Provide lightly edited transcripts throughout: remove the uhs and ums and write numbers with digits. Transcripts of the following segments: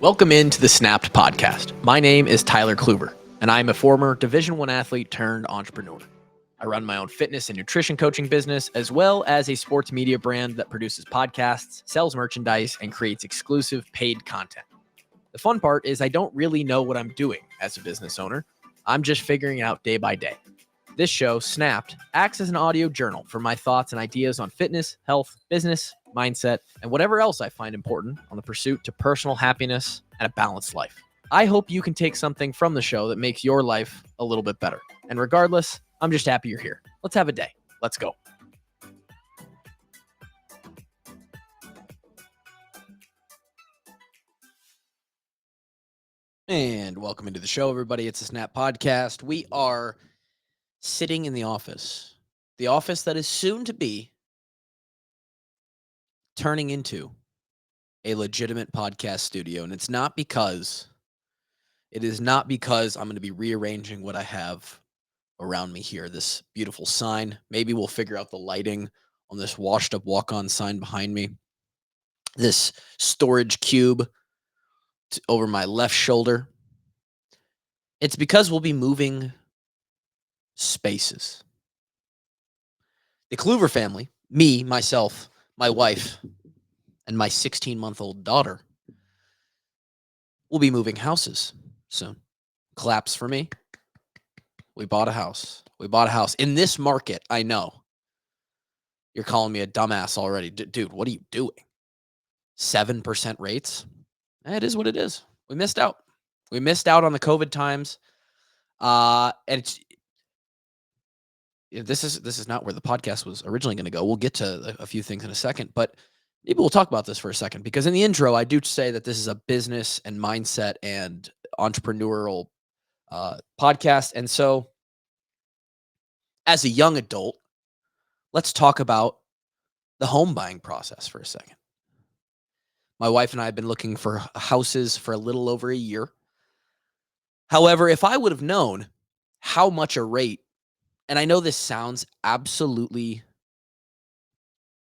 Welcome into the Snapped podcast. My name is Tyler Kluber, and I'm a former Division I athlete turned entrepreneur. I run my own fitness and nutrition coaching business, as well as a sports media brand that produces podcasts, sells merchandise, and creates exclusive paid content. The fun part is I don't really know what I'm doing as a business owner. I'm just figuring it out day by day. This show, Snapped, acts as an audio journal for my thoughts and ideas on fitness, health, business, mindset, and whatever else I find important on the pursuit to personal happiness and a balanced life. I hope you can take something from the show that makes your life a little bit better. And regardless, I'm just happy you're here. Let's have a day. Let's go. And welcome into the show, everybody. It's a Snap podcast. We are sitting in the office that is soon to be turning into a legitimate podcast studio. And it is not because I'm going to be rearranging what I have around me here, this beautiful sign. Maybe we'll figure out the lighting on this washed up walk-on sign behind me. This storage cube over my left shoulder. It's because we'll be moving spaces. The Kluver family, me, myself, my wife, and my 16-month-old daughter will be moving houses soon. Claps for me. We bought a house. In this market. I know. You're calling me a dumbass already. Dude, what are you doing? 7% rates? It is what it is. We missed out. We missed out on the COVID times. And this is not where the podcast was originally going to go. We'll get to a few things in a second, but maybe we'll talk about this for a second, because in the intro, I do say that this is a business and mindset and entrepreneurial podcast. And so as a young adult, let's talk about the home buying process for a second. My wife and I have been looking for houses for a little over a year. However, if I would have known how much a rate, and I know this sounds absolutely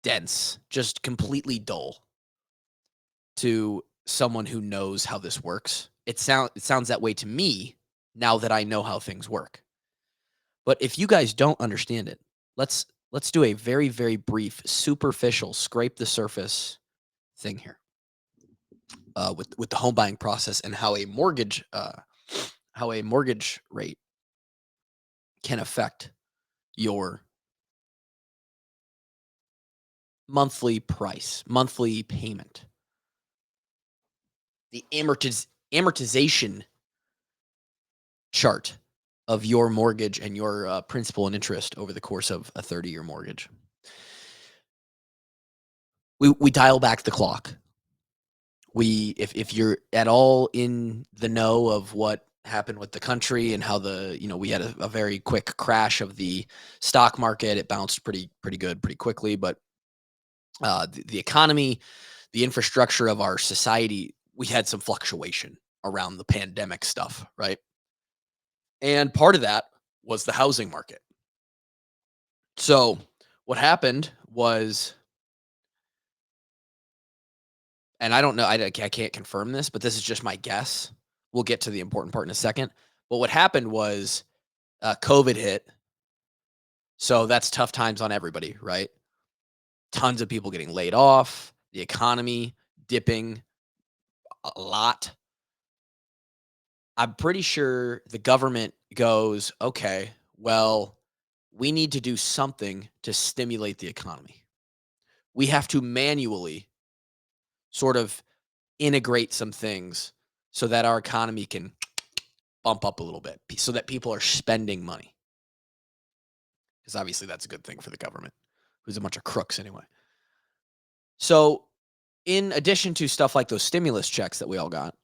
dense, just completely dull to someone who knows how this works. It sounds that way to me now that I know how things work. But if you guys don't understand it, let's do a very, very brief, superficial, scrape the surface thing here with the home buying process and how a mortgage rate can affect your monthly price, monthly payment, the amortization chart of your mortgage and your principal and interest over the course of a 30-year mortgage. We dial back the clock. If you're at all in the know of what happened with the country and how we had a very quick crash of the stock market. It bounced pretty good, pretty quickly, but the economy, the infrastructure of our society, we had some fluctuation around the pandemic stuff, right? And part of that was the housing market. So what happened was, and I don't know, I can't confirm this, but this is just my guess. We'll get to the important part in a second. But what happened was COVID hit. So that's tough times on everybody, right? Tons of people getting laid off, the economy dipping a lot. I'm pretty sure the government goes, okay, well, we need to do something to stimulate the economy. We have to manually sort of integrate some things so that our economy can bump up a little bit, so that people are spending money. Because obviously that's a good thing for the government, who's a bunch of crooks anyway. So in addition to stuff like those stimulus checks that we all got,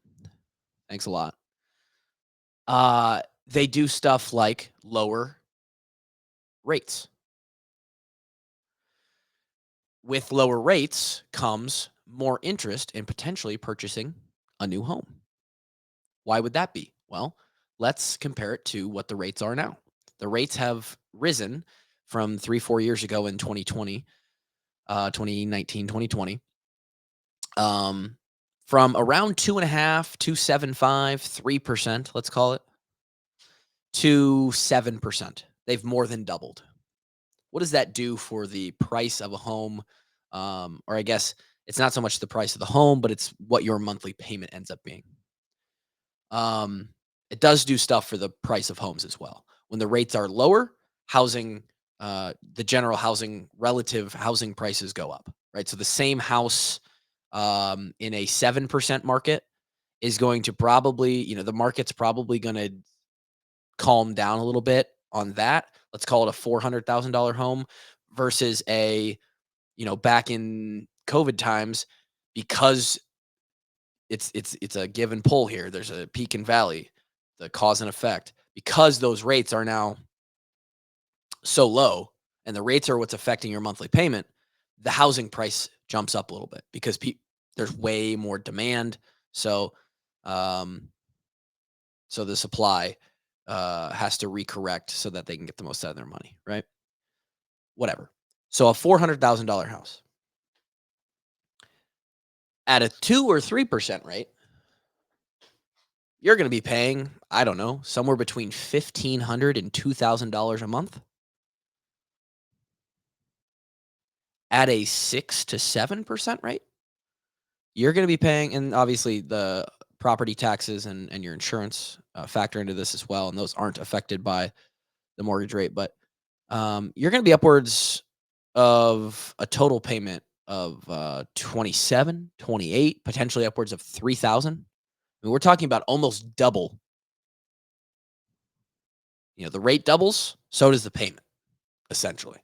thanks a lot, they do stuff like lower rates. With lower rates comes more interest in potentially purchasing a new home. Why would that be? Well, let's compare it to what the rates are now. The rates have risen from 3-4 years ago in 2020, 2019, 2020, from around 2.5, 2.75, 3%, let's call it, to 7%. They've more than doubled. What does that do for the price of a home? Or I guess it's not so much the price of the home, but it's what your monthly payment ends up being. It does do stuff for the price of homes as well. When the rates are lower, housing, the general housing, relative housing prices go up, right? So the same house in a 7% market is going to probably, the market's probably going to calm down a little bit on that. Let's call it a $400,000 home versus back in COVID times, because it's a give and pull here. There's a peak and valley, the cause and effect. Because those rates are now so low and the rates are what's affecting your monthly payment, the housing price jumps up a little bit because there's way more demand. So, um, so the supply has to recorrect so that they can get the most out of their money, right? Whatever. So a $400,000 house at a 2 or 3% rate, you're going to be paying, I don't know, somewhere between $1,500 and $2,000 a month. At a 6 to 7% rate, you're going to be paying, and obviously the property taxes and your insurance factor into this as well, and those aren't affected by the mortgage rate, but you're going to be upwards of a total payment of 27, 28, potentially upwards of 3,000. I mean, we're talking about almost double. The rate doubles, so does the payment, essentially,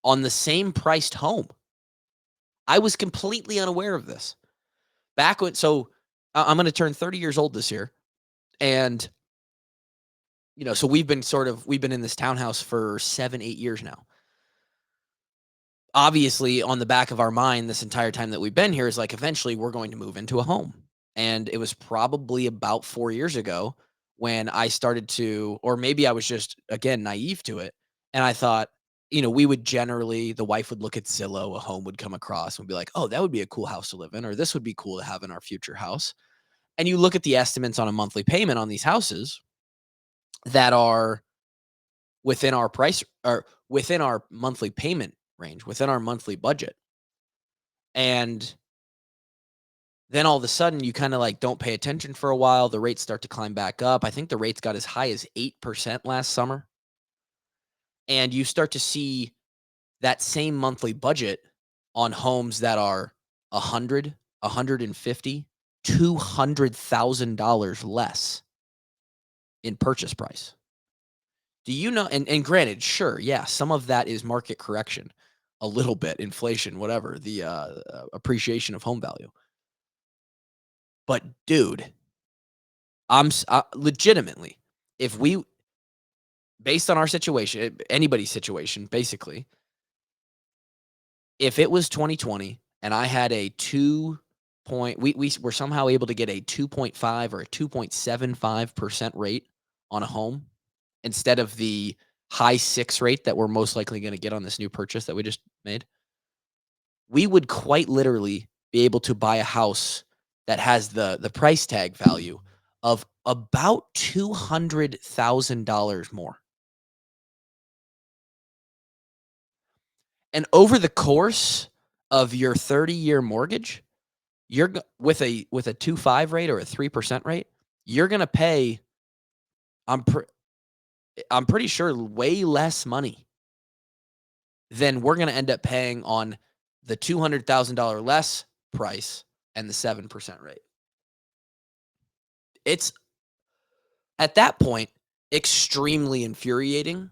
on the same priced home. I was completely unaware of this. Back when, so I'm going to turn 30 years old this year. And, so we've been in this townhouse for 7, 8 years now. Obviously, on the back of our mind, this entire time that we've been here is like, eventually we're going to move into a home. And it was probably about 4 years ago when I started to, or maybe I was just, again, naive to it. And I thought, we would generally, the wife would look at Zillow, a home would come across and be like, oh, that would be a cool house to live in, or this would be cool to have in our future house. And you look at the estimates on a monthly payment on these houses that are within our price, or within our monthly payment range, within our monthly budget. And then all of a sudden you kind of like don't pay attention for a while. The rates start to climb back up. I think the rates got as high as 8% last summer. And you start to see that same monthly budget on homes that are 100, 150, $200,000 less in purchase price. Do you know, and granted, sure, yeah, some of that is market correction, a little bit, inflation, whatever, the appreciation of home value. But dude, legitimately, if we, based on our situation, anybody's situation, basically, if it was 2020 and I had a 2 point, we were somehow able to get a 2.5 or a 2.75% rate on a home instead of the high 6 rate that we're most likely going to get on this new purchase that we just made, we would quite literally be able to buy a house that has the price tag value of about $200,000 more. And over the course of your 30-year mortgage, you're with a 2.5 rate or a 3% rate, you're going to pay, I'm pretty sure, way less money than we're going to end up paying on the $200,000 less price and the 7% rate. It's, at that point, extremely infuriating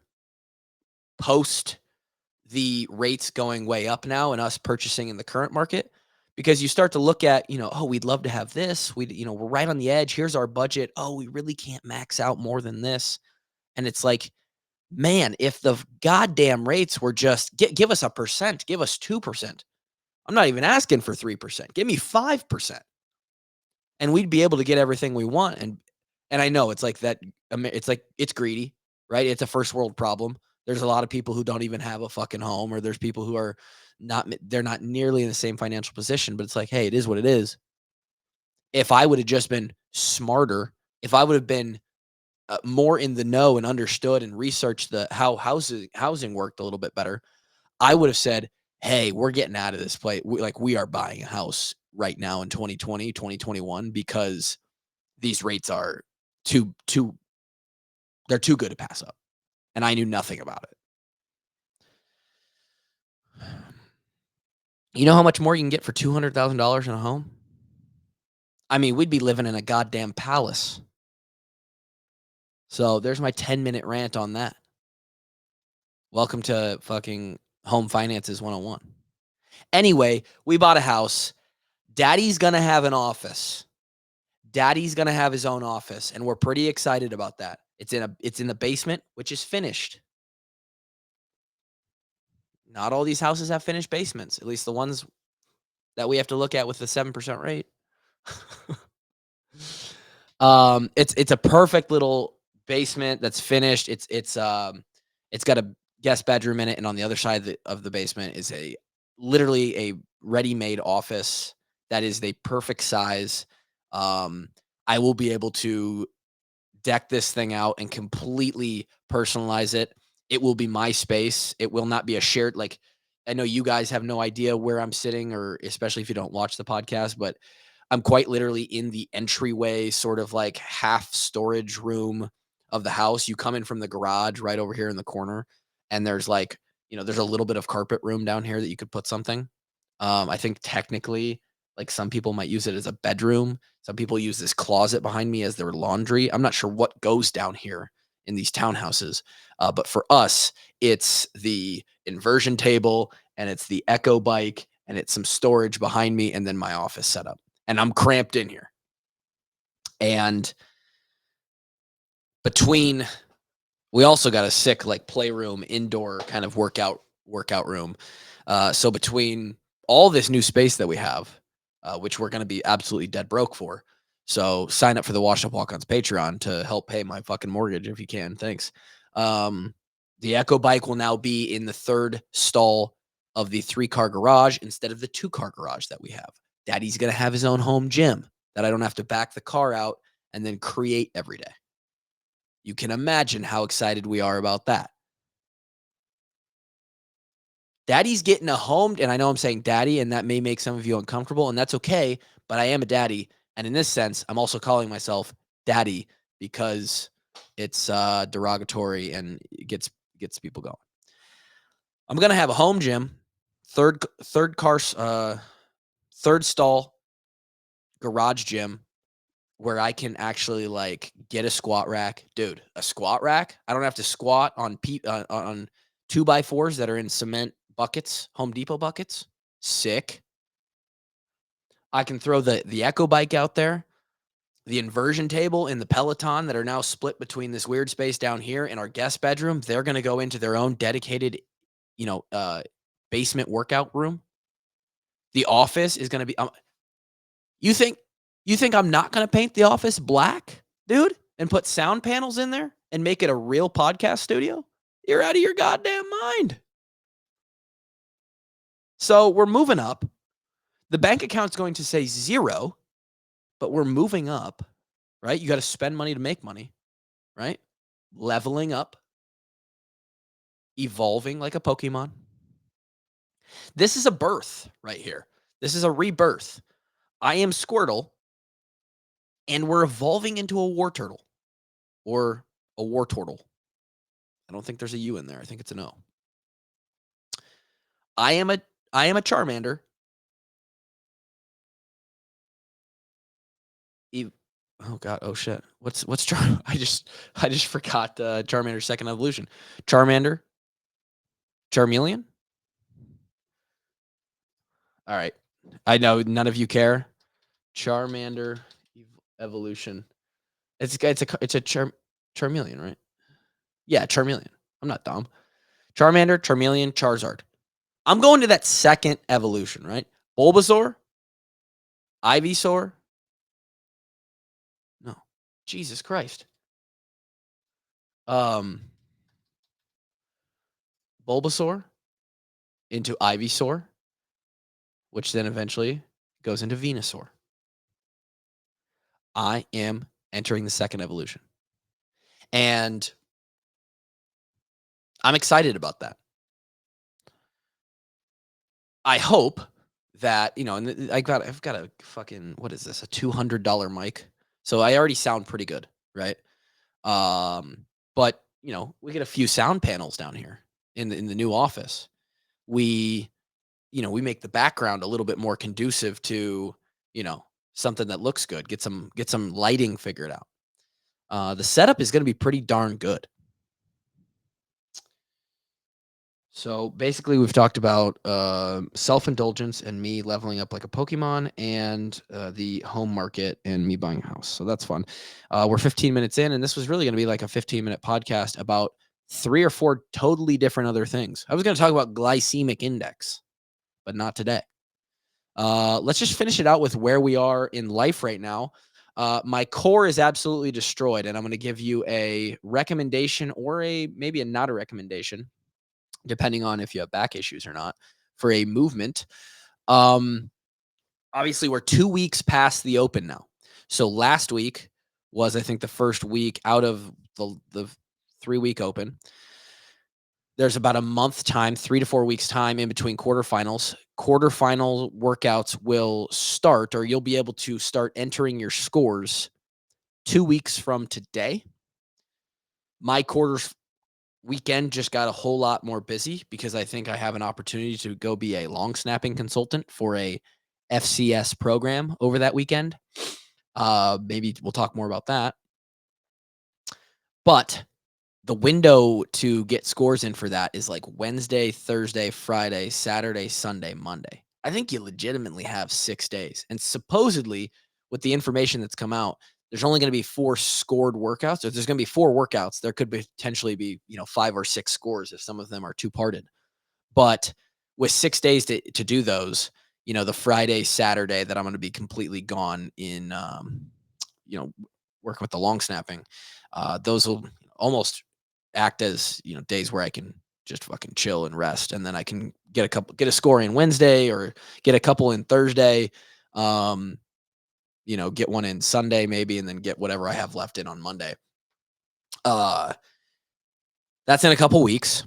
post the rates going way up now and us purchasing in the current market, because you start to look at, oh, we'd love to have this. We're right on the edge. Here's our budget. Oh, we really can't max out more than this. And it's like, man, if the goddamn rates were just give us a percent, give us 2%. I'm not even asking for 3%. Give me 5%. And we'd be able to get everything we want. And I know it's like that. It's like, it's greedy, right? It's a first world problem. There's a lot of people who don't even have a fucking home, or there's people who are they're not nearly in the same financial position, but it's like, hey, it is what it is. If I would have just been smarter, if I would have been more in the know and understood and researched how housing worked a little bit better, I would have said, "Hey, we're getting out of this place. We are buying a house right now in 2020, 2021 because these rates are too they're too good to pass up." And I knew nothing about it. You know how much more you can get for $200,000 in a home? I mean, we'd be living in a goddamn palace. So there's my 10-minute rant on that. Welcome to fucking home finances 101. Anyway, we bought a house. Daddy's gonna have an office. Daddy's gonna have his own office, and we're pretty excited about that. It's in the basement, which is finished. Not all these houses have finished basements, at least the ones that we have to look at with the 7% rate. It's a perfect little basement that's finished. It's got a guest bedroom in it, and on the other side of the basement is literally a ready-made office that is the perfect size. I will be able to deck this thing out and completely personalize it. It will be my space. It will not be a shared like I know you guys have no idea where I'm sitting, or especially if you don't watch the podcast, but I'm quite literally in the entryway, sort of like half storage room of the house. You come in from the garage right over here in the corner, and there's there's a little bit of carpet room down here that you could put something. I think technically, like some people might use it as a bedroom. Some people use this closet behind me as their laundry. I'm not sure what goes down here in these townhouses, but for us, it's the inversion table and it's the Echo bike and it's some storage behind me and then my office setup. And I'm cramped in here. And between we also got a sick like playroom, indoor kind of workout room. So between all this new space that we have, which we're going to be absolutely dead broke for. So sign up for the Washed Up Walk-Ons Patreon to help pay my fucking mortgage if you can. Thanks. The Echo bike will now be in the third stall of the 3-car garage instead of the 2-car garage that we have. Daddy's going to have his own home gym that I don't have to back the car out and then create every day. You can imagine how excited we are about that. Daddy's getting a home, and I know I'm saying daddy, and that may make some of you uncomfortable, and that's okay, but I am a daddy, and in this sense, I'm also calling myself daddy because it's derogatory and it gets people going. I'm gonna have a home gym, third car, third stall garage gym where I can actually like get a squat rack, dude. A squat rack. I don't have to squat on 2x4s that are in cement buckets, Home Depot buckets. Sick. I can throw the Echo bike out there, the inversion table and the Peloton that are now split between this weird space down here and our guest bedroom. They're going to go into their own dedicated, you know, basement workout room. The office is going to be. You think you think I'm not going to paint the office black, dude, and put sound panels in there and make it a real podcast studio? You're out of your goddamn mind. So we're moving up. The bank account's going to say 0, but we're moving up, right? You got to spend money to make money, right? Leveling up, evolving like a Pokemon. This is a birth right here. This is a rebirth. I am Squirtle, and we're evolving into a war turtle or a war turtle. I don't think there's a U in there. I think it's an O. I am a Charmander. Oh god, oh shit. What's Char I just forgot Charmander's second evolution. Charmander? Charmeleon? All right. I know none of you care. Charmander evolution. It's a Charmeleon, right? Yeah, Charmeleon. I'm not dumb. Charmander, Charmeleon, Charizard. I'm going to that second evolution, right? Bulbasaur, Ivysaur. No. Jesus Christ. Um Bulbasaur into Ivysaur, which then eventually goes into Venusaur. I am entering the second evolution. And I'm excited about that. I hope that, and I've got a fucking, what is this? A $200 mic. So I already sound pretty good, right? But we get a few sound panels down here in the new office. We, we make the background a little bit more conducive to, you know, something that looks good. Get some lighting figured out. The setup is going to be pretty darn good. So basically, we've talked about self indulgence and me leveling up like a Pokemon, and the home market and me buying a house. So that's fun. We're 15 minutes in, and this was really going to be like a 15-minute podcast about three or four totally different other things. I was going to talk about glycemic index, but not today. Let's just finish it out with where we are in life right now. My core is absolutely destroyed, and I'm going to give you a recommendation or maybe a not a recommendation, depending on if you have back issues or not, for a movement. Um, Obviously, we're 2 weeks past the open now. So last week was, I think, the first week out of the 3-week open. There's about a month time, 3 to 4 weeks time in between quarterfinals. Quarterfinal workouts will start, or you'll be able to start entering your scores 2 weeks from today. My quarters weekend just got a whole lot more busy because I think I have an opportunity to go be a long snapping consultant for a FCS program over that weekend. Maybe we'll talk more about that. But the window to get scores in for that is like Wednesday, Thursday, Friday, Saturday, Sunday, Monday. I think you legitimately have 6 days. And supposedly, with the information that's come out, there's only going to be 4 scored workouts. If there's going to be 4 workouts, there could potentially be, 5 or 6 scores if some of them are two-parted. But with 6 days to do those, the Friday, Saturday that I'm going to be completely gone in, working with the long snapping, those will almost act as, days where I can just fucking chill and rest. And then I can get a score in Wednesday or get a couple in Thursday, get one in Sunday maybe, and then get whatever I have left in on Monday. That's in a couple weeks.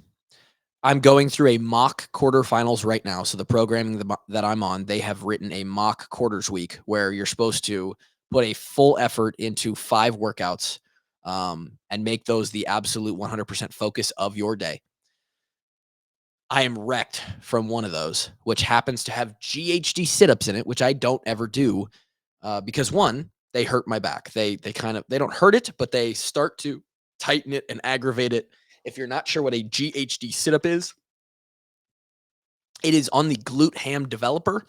I'm going through a mock quarterfinals right now. So the programming that I'm on, they have written a mock quarters week where you're supposed to put a full effort into 5 workouts, and make those the absolute 100% focus of your day. I am wrecked from one of those, which happens to have GHD sit-ups in it, which I don't ever do, because one, they hurt my back. They don't hurt it, but they start to tighten it and aggravate it. If you're not sure what a GHD sit-up is, it is on the glute ham developer.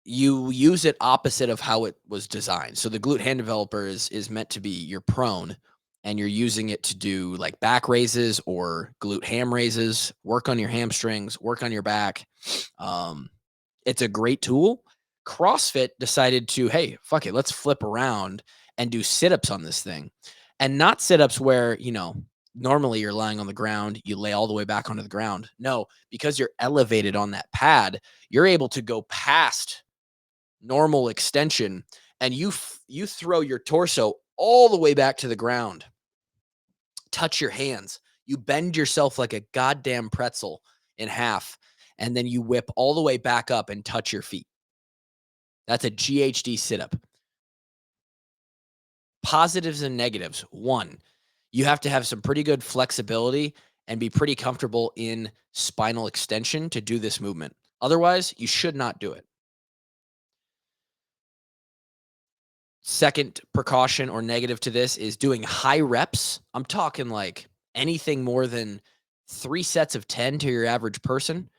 You use it opposite of how it was designed. So the glute ham developer is meant to be your prone, and you're using it to do like back raises or glute ham raises, work on your hamstrings, work on your back. It's a great tool. CrossFit decided to, hey, fuck it, let's flip around and do sit-ups on this thing. And not sit-ups where, normally you're lying on the ground, you lay all the way back onto the ground. No, because you're elevated on that pad, you're able to go past normal extension, and you throw your torso all the way back to the ground. Touch your hands. You bend yourself like a goddamn pretzel in half, and then you whip all the way back up and touch your feet. That's a GHD sit-up. Positives and negatives. 1, you have to have some pretty good flexibility and be pretty comfortable in spinal extension to do this movement. Otherwise, you should not do it. Second precaution or negative to this is doing high reps. I'm talking like anything more than 3 sets of 10 to your average person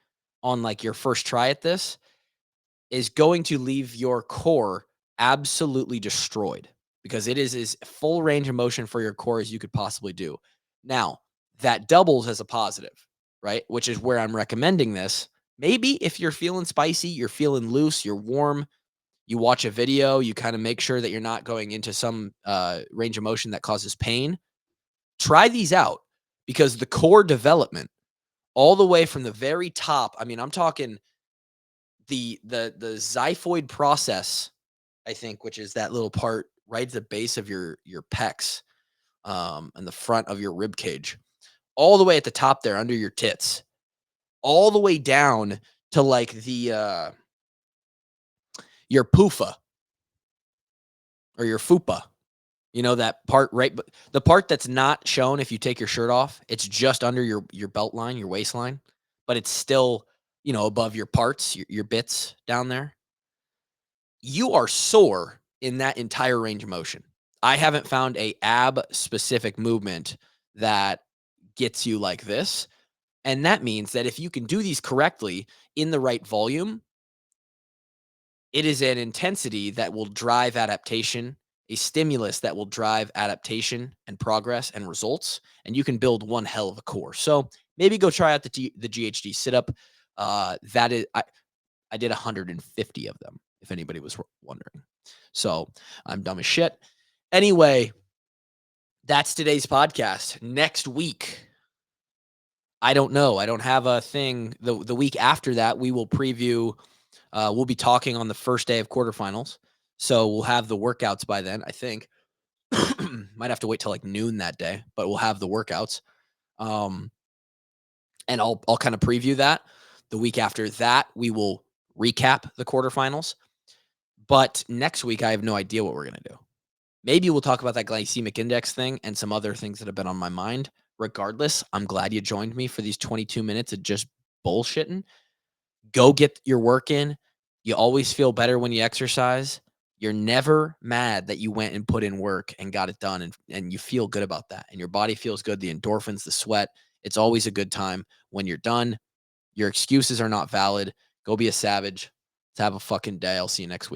on like your first try at this is going to leave your core absolutely destroyed, because it is as full range of motion for your core as you could possibly do. Now, that doubles as a positive, right? Which is where I'm recommending this. Maybe if you're feeling spicy, you're feeling loose, you're warm, you watch a video, you kind of make sure that you're not going into some range of motion that causes pain. Try these out, because the core development all the way from the very top, I mean, I'm talking the xiphoid process I think, which is that little part right at the base of your pecs, and the front of your rib cage, all the way at the top there under your tits, all the way down to like the your PUFA or your fupa. You know, that part right, but the part that's not shown if you take your shirt off, it's just under your belt line, your waistline, but it's still, above your parts, your bits down there. You are sore in that entire range of motion. I haven't found a ab specific movement that gets you like this. And that means that if you can do these correctly in the right volume, it is an intensity that will drive adaptation, a stimulus that will drive adaptation and progress and results, and you can build one hell of a core. So maybe go try out the GHD sit up. That is, I did 150 of them, if anybody was wondering. So I'm dumb as shit. Anyway, that's today's podcast. Next week, I don't know. I don't have a thing. The week after that, we will preview. We'll be talking on the first day of quarterfinals. So we'll have the workouts by then, I think. Might have to wait till like noon that day, but we'll have the workouts. And I'll kind of preview that. The week after that, we will recap the quarterfinals. But next week, I have no idea what we're going to do. Maybe we'll talk about that glycemic index thing and some other things that have been on my mind. Regardless, I'm glad you joined me for these 22 minutes of just bullshitting. Go get your work in. You always feel better when you exercise. You're never mad that you went and put in work and got it done, and you feel good about that. And your body feels good, the endorphins, the sweat. It's always a good time when you're done. Your excuses are not valid. Go be a savage. Let's have a fucking day. I'll see you next week.